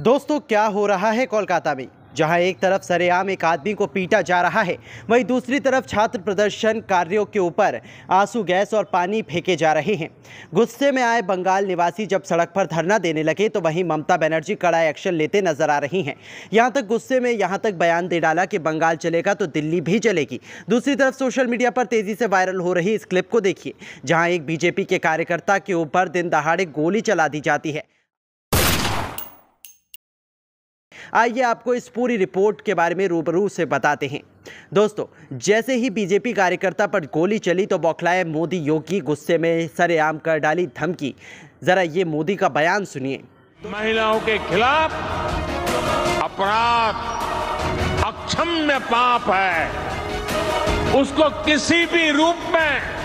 दोस्तों, क्या हो रहा है कोलकाता में, जहां एक तरफ सरेआम एक आदमी को पीटा जा रहा है, वहीं दूसरी तरफ छात्र प्रदर्शनकारियों के ऊपर आंसू गैस और पानी फेंके जा रहे हैं। गुस्से में आए बंगाल निवासी जब सड़क पर धरना देने लगे तो वहीं ममता बनर्जी कड़ा एक्शन लेते नजर आ रही हैं। यहां तक गुस्से में यहां तक बयान दे डाला कि बंगाल चलेगा तो दिल्ली भी चलेगी। दूसरी तरफ सोशल मीडिया पर तेजी से वायरल हो रही इस क्लिप को देखिए, जहां एक बीजेपी के कार्यकर्ता के ऊपर दिन दहाड़े गोली चला दी जाती है। आइए आपको इस पूरी रिपोर्ट के बारे में रूबरू से बताते हैं। दोस्तों, जैसे ही बीजेपी कार्यकर्ता पर गोली चली तो बौखलाए मोदी योगी गुस्से में सरेआम कर डाली धमकी। जरा ये मोदी का बयान सुनिए। महिलाओं के खिलाफ अपराध अक्षम्य पाप है, उसको किसी भी रूप में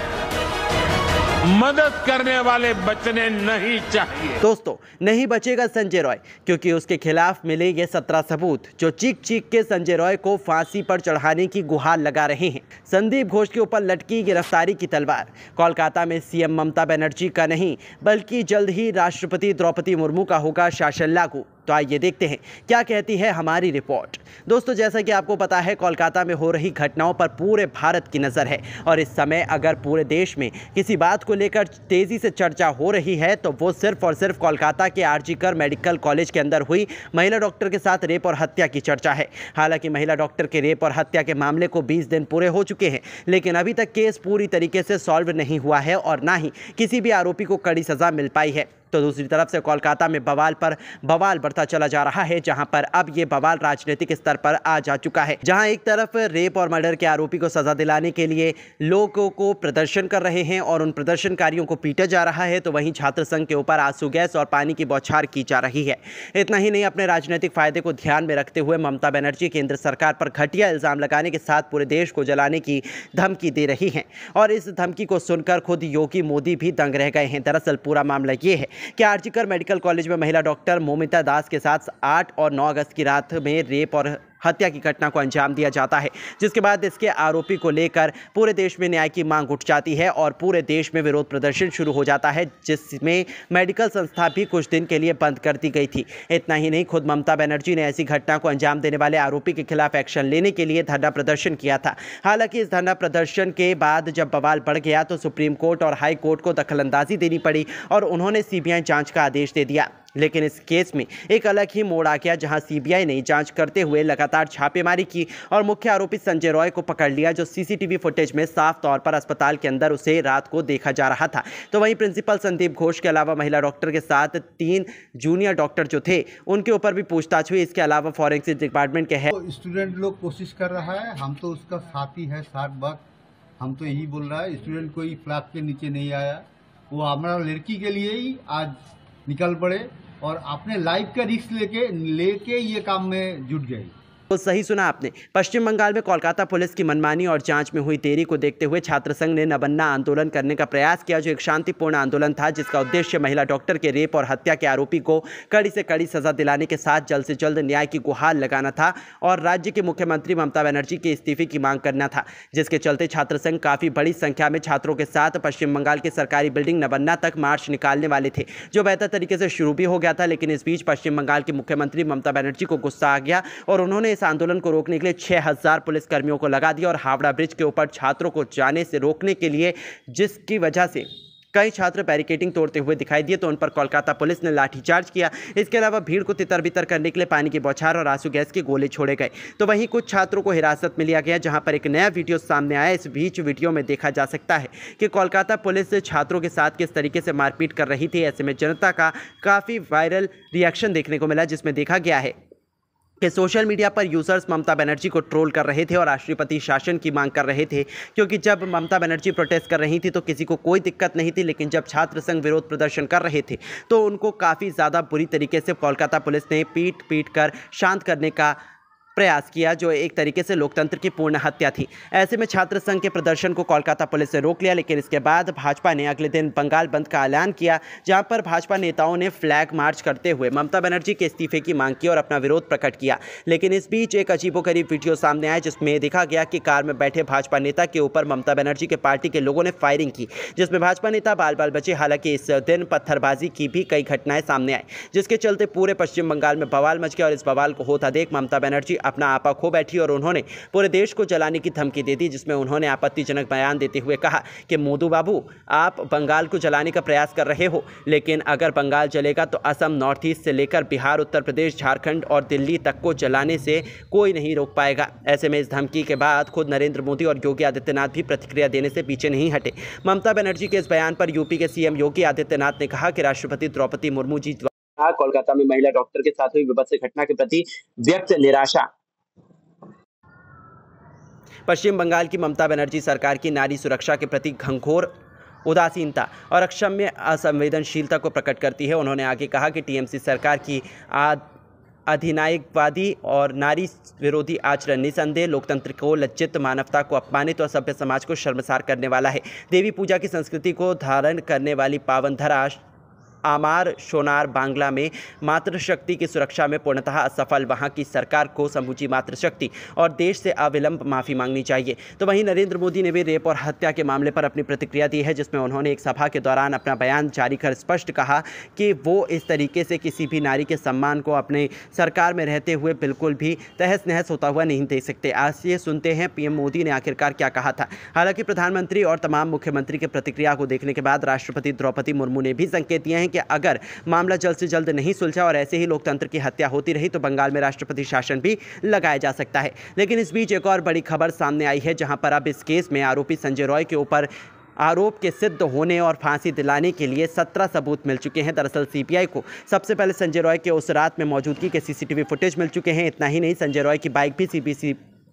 मदद करने वाले बचने नहीं चाहिए। दोस्तों, नहीं बचेगा संजय रॉय, क्योंकि उसके खिलाफ मिले ये 17 सबूत जो चीख चीख के संजय रॉय को फांसी पर चढ़ाने की गुहार लगा रहे हैं। संदीप घोष के ऊपर लटकी गिरफ्तारी की तलवार। कोलकाता में सीएम ममता बनर्जी का नहीं, बल्कि जल्द ही राष्ट्रपति द्रौपदी मुर्मू का होगा शासन लागू। तो आइए देखते हैं क्या कहती है हमारी रिपोर्ट। दोस्तों, जैसा कि आपको पता है, कोलकाता में हो रही घटनाओं पर पूरे भारत की नज़र है और इस समय अगर पूरे देश में किसी बात को लेकर तेज़ी से चर्चा हो रही है तो वो सिर्फ और सिर्फ कोलकाता के आरजी मेडिकल कॉलेज के अंदर हुई महिला डॉक्टर के साथ रेप और हत्या की चर्चा है। हालांकि महिला डॉक्टर के रेप और हत्या के मामले को 20 दिन पूरे हो चुके हैं, लेकिन अभी तक केस पूरी तरीके से सॉल्व नहीं हुआ है और ना ही किसी भी आरोपी को कड़ी सज़ा मिल पाई है। तो दूसरी तरफ से कोलकाता में बवाल पर बवाल बढ़ता चला जा रहा है, जहां पर अब ये बवाल राजनीतिक स्तर पर आ जा चुका है। जहां एक तरफ रेप और मर्डर के आरोपी को सजा दिलाने के लिए लोगों को प्रदर्शन कर रहे हैं और उन प्रदर्शनकारियों को पीटा जा रहा है, तो वहीं छात्र संघ के ऊपर आंसू गैस और पानी की बौछार की जा रही है। इतना ही नहीं, अपने राजनीतिक फायदे को ध्यान में रखते हुए ममता बनर्जी केंद्र सरकार पर घटिया इल्जाम लगाने के साथ पूरे देश को जलाने की धमकी दे रही हैं और इस धमकी को सुनकर खुद योगी मोदी भी दंग रह गए हैं। दरअसल पूरा मामला ये है कि आरजी मेडिकल कॉलेज में महिला डॉक्टर मोमिता दास के साथ 8 और 9 अगस्त की रात में रेप और हत्या की घटना को अंजाम दिया जाता है, जिसके बाद इसके आरोपी को लेकर पूरे देश में न्याय की मांग उठ जाती है और पूरे देश में विरोध प्रदर्शन शुरू हो जाता है, जिसमें मेडिकल संस्था भी कुछ दिन के लिए बंद कर दी गई थी। इतना ही नहीं, खुद ममता बनर्जी ने ऐसी घटना को अंजाम देने वाले आरोपी के खिलाफ एक्शन लेने के लिए धरना प्रदर्शन किया था। हालांकि इस धरना प्रदर्शन के बाद जब बवाल बढ़ गया तो सुप्रीम कोर्ट और हाई कोर्ट को दखलंदाजी देनी पड़ी और उन्होंने सीबीआई जांच का आदेश दे दिया। लेकिन इस केस में एक अलग ही मोड़ आ गया, जहां सीबीआई ने जांच करते हुए लगातार छापेमारी की और मुख्य आरोपी संजय रॉय को पकड़ लिया, जो सीसीटीवी फुटेज में साफ तौर पर अस्पताल के अंदर उसे रात को देखा जा रहा था। तो वहीं प्रिंसिपल संदीप घोष के अलावा महिला डॉक्टर के साथ 3 जूनियर डॉक्टर जो थे उनके ऊपर भी पूछताछ हुई। इसके अलावा फॉरेंसिक डिपार्टमेंट के हेड स्टूडेंट लोग कोशिश कर रहा है, हम तो उसका साथी है, 60 बार हम तो यही बोल रहा है, स्टूडेंट कोई फ्लैग के नीचे नहीं आया, वो हमारा लड़की के लिए ही आज निकल पड़े और अपने लाइफ का रिस्क लेके ये काम में जुट गए। तो सही सुना आपने। पश्चिम बंगाल में कोलकाता पुलिस की मनमानी और जांच में हुई देरी को देखते हुए छात्र संघ ने नबन्ना आंदोलन करने का प्रयास किया, जो एक शांतिपूर्ण आंदोलन था, जिसका उद्देश्य महिला डॉक्टर के रेप और हत्या के आरोपी को कड़ी से कड़ी सजा दिलाने के साथ जल्द से जल्द न्याय की गुहार लगाना था और राज्य के मुख्यमंत्री ममता बनर्जी के इस्तीफे की मांग करना था, जिसके चलते छात्र संघ काफी बड़ी संख्या में छात्रों के साथ पश्चिम बंगाल की सरकारी बिल्डिंग नबन्ना तक मार्च निकालने वाले थे, जो बेहतर तरीके से शुरू भी हो गया था। लेकिन इस बीच पश्चिम बंगाल की मुख्यमंत्री ममता बनर्जी को गुस्सा आ गया और उन्होंने इस आंदोलन को रोकने के लिए 6000 पुलिसकर्मियों को लगा दिया और हावड़ा ब्रिज के ऊपर छात्रों को जाने से रोकने के लिए, जिसकी वजह से कई छात्र बैरिकेडिंग तोड़ते हुए दिखाई दिए, तो उन पर कोलकाता पुलिस ने लाठीचार्ज किया। इसके अलावा भीड़ को तितर बितर करने के लिए पानी की बौछार और आंसू गैस के गोले छोड़े गए। तो वहीं कुछ छात्रों को हिरासत में लिया गया, जहां पर एक नया वीडियो सामने आया। इस बीच वीडियो में देखा जा सकता है कि कोलकाता पुलिस छात्रों के साथ किस तरीके से मारपीट कर रही थी। ऐसे में जनता का काफ़ी वायरल रिएक्शन देखने को मिला, जिसमें देखा गया है कि सोशल मीडिया पर यूजर्स ममता बनर्जी को ट्रोल कर रहे थे और राष्ट्रपति शासन की मांग कर रहे थे, क्योंकि जब ममता बनर्जी प्रोटेस्ट कर रही थी तो किसी को कोई दिक्कत नहीं थी, लेकिन जब छात्र संघ विरोध प्रदर्शन कर रहे थे तो उनको काफ़ी ज़्यादा बुरी तरीके से कोलकाता पुलिस ने पीट कर शांत करने का प्रयास किया, जो एक तरीके से लोकतंत्र की पूर्ण हत्या थी। ऐसे में छात्र संघ के प्रदर्शन को कोलकाता पुलिस ने रोक लिया, लेकिन इसके बाद भाजपा ने अगले दिन बंगाल बंद का ऐलान किया, जहां पर भाजपा नेताओं ने फ्लैग मार्च करते हुए ममता बनर्जी के इस्तीफे की मांग की और अपना विरोध प्रकट किया। लेकिन इस बीच एक अजीबोगरीब वीडियो सामने आया, जिसमें देखा गया कि कार में बैठे भाजपा नेता के ऊपर ममता बनर्जी के पार्टी के लोगों ने फायरिंग की, जिसमें भाजपा नेता बाल बाल बचे। हालांकि इस दिन पत्थरबाजी की भी कई घटनाएं सामने आई, जिसके चलते पूरे पश्चिम बंगाल में बवाल मच गया और इस बवाल को होता देख ममता बनर्जी अपना आपा खो बैठी और उन्होंने पूरे देश को जलाने की धमकी दे दी, जिसमें उन्होंने आपत्तिजनक बयान देते हुए कहा कि मोदू बाबू, आप बंगाल को जलाने का प्रयास कर रहे हो, लेकिन अगर बंगाल जलेगा तो असम, नॉर्थ ईस्ट से लेकर बिहार, उत्तर प्रदेश, झारखंड और दिल्ली तक को जलाने से कोई नहीं रोक पाएगा। ऐसे में इस धमकी के बाद खुद नरेंद्र मोदी और योगी आदित्यनाथ भी प्रतिक्रिया देने से पीछे नहीं हटे। ममता बनर्जी के इस बयान पर यूपी के सीएम योगी आदित्यनाथ ने कहा कि राष्ट्रपति द्रौपदी मुर्मू जी द्वारा कोलकाता में महिला डॉक्टर के साथ हुई विभत्स घटना के प्रति व्यक्त निराशा। पश्चिम बंगाल की ममता बनर्जी सरकार की नारी सुरक्षा के प्रति घंघोर उदासीनता और अक्षम्य असंवेदनशीलता को प्रकट करती है। उन्होंने आगे कहा कि टीएमसी सरकार की अधिनायकवादी और नारी विरोधी आचरण निसंदेह लोकतंत्र को लज्जित, मानवता को अपमानित और सभ्य समाज को शर्मसार करने वाला है। देवी पूजा की संस्कृति को धारण करने वाली पावन धरा आमार सोनार बांग्ला में मातृशक्ति की सुरक्षा में पूर्णतः असफल वहां की सरकार को समूची मातृशक्ति और देश से अविलंब माफ़ी मांगनी चाहिए। तो वहीं नरेंद्र मोदी ने भी रेप और हत्या के मामले पर अपनी प्रतिक्रिया दी है, जिसमें उन्होंने एक सभा के दौरान अपना बयान जारी कर स्पष्ट कहा कि वो इस तरीके से किसी भी नारी के सम्मान को अपने सरकार में रहते हुए बिल्कुल भी तहस नहस होता हुआ नहीं देख सकते। आज ये सुनते हैं पीएम मोदी ने आखिरकार क्या कहा था। हालांकि प्रधानमंत्री और तमाम मुख्यमंत्री की प्रतिक्रिया को देखने के बाद राष्ट्रपति द्रौपदी मुर्मू ने भी संकेत दिए हैं कि अगर मामला जल्द से जल्द नहीं सुलझा और ऐसे ही लोकतंत्र की हत्या होती रही तो बंगाल में राष्ट्रपति शासन भी लगाया जा सकता है। लेकिन इस बीच एक और बड़ी खबर सामने आई है, जहां पर अब इस केस में आरोपी संजय रॉय के ऊपर आरोप के सिद्ध होने और फांसी दिलाने के लिए 17 सबूत मिल चुके हैं। दरअसल सीबीआई को सबसे पहले संजय रॉय के उस रात में मौजूदगी के सीसीटीवी फुटेज मिल चुके हैं। इतना ही नहीं, संजय रॉय की बाइक भी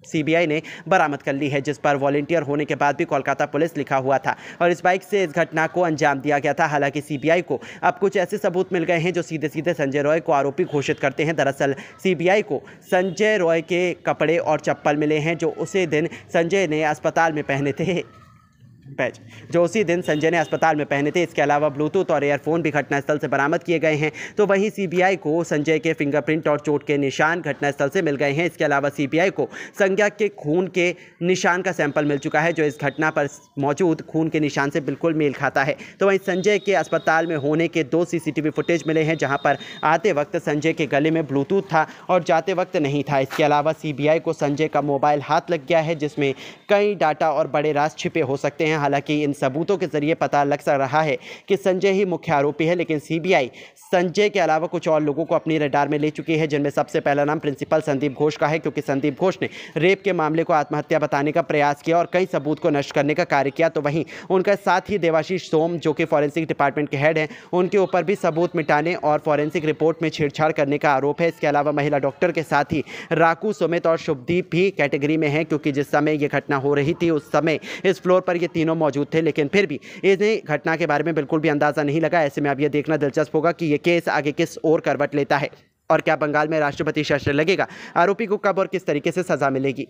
सीबीआई ने बरामद कर ली है, जिस पर वॉलंटियर होने के बाद भी कोलकाता पुलिस लिखा हुआ था और इस बाइक से इस घटना को अंजाम दिया गया था। हालांकि सीबीआई को अब कुछ ऐसे सबूत मिल गए हैं जो सीधे सीधे संजय रॉय को आरोपी घोषित करते हैं। दरअसल सीबीआई को संजय रॉय के कपड़े और चप्पल मिले हैं जो उसी दिन संजय ने अस्पताल में पहने थे इसके अलावा ब्लूटूथ और एयरफोन भी घटनास्थल से बरामद किए गए हैं। तो वहीं सीबीआई को संजय के फिंगरप्रिंट और चोट के निशान घटनास्थल से मिल गए हैं। इसके अलावा सीबीआई को संज्ञा के खून के निशान का सैंपल मिल चुका है, जो इस घटना पर मौजूद खून के निशान से बिल्कुल मेल खाता है। तो वहीं संजय के अस्पताल में होने के 2 सीसीटीवी फुटेज मिले हैं, जहां पर आते वक्त संजय के गले में ब्लूटूथ था और जाते वक्त नहीं था। इसके अलावा सीबीआई को संजय का मोबाइल हाथ लग गया है, जिसमें कई डाटा और बड़े राज छिपे हो सकते हैं। हालांकि इन सबूतों के जरिए पता लग रहा है कि संजय ही मुख्य आरोपी है, लेकिन सीबीआई संजय के अलावा कुछ और लोगों को अपनी रडार में ले चुकी है, जिनमें सबसे पहला नाम प्रिंसिपल संदीप घोष का है, क्योंकि संदीप घोष ने रेप के मामले को आत्महत्या बताने का प्रयास किया और कई सबूत को नष्ट करने का कार्य किया। तो वहीं उनका साथ ही देवाशीष सोम, जो कि फॉरेंसिक डिपार्टमेंट के हेड हैं, उनके ऊपर भी सबूत मिटाने और फॉरेंसिक रिपोर्ट में छेड़छाड़ करने का आरोप है। इसके अलावा महिला डॉक्टर के साथ ही राकू, सुमित और शुभदीप भी कैटेगरी में हैं, क्योंकि जिस समय ये घटना हो रही थी उस समय इस फ्लोर पर ये तीनों मौजूद थे, लेकिन फिर भी इन्हें घटना के बारे में बिल्कुल भी अंदाजा नहीं लगा। ऐसे में अब यह देखना दिलचस्प होगा कि यह केस आगे किस ओर करवट लेता है और क्या बंगाल में राष्ट्रपति शासन लगेगा, आरोपी को कब और किस तरीके से सजा मिलेगी।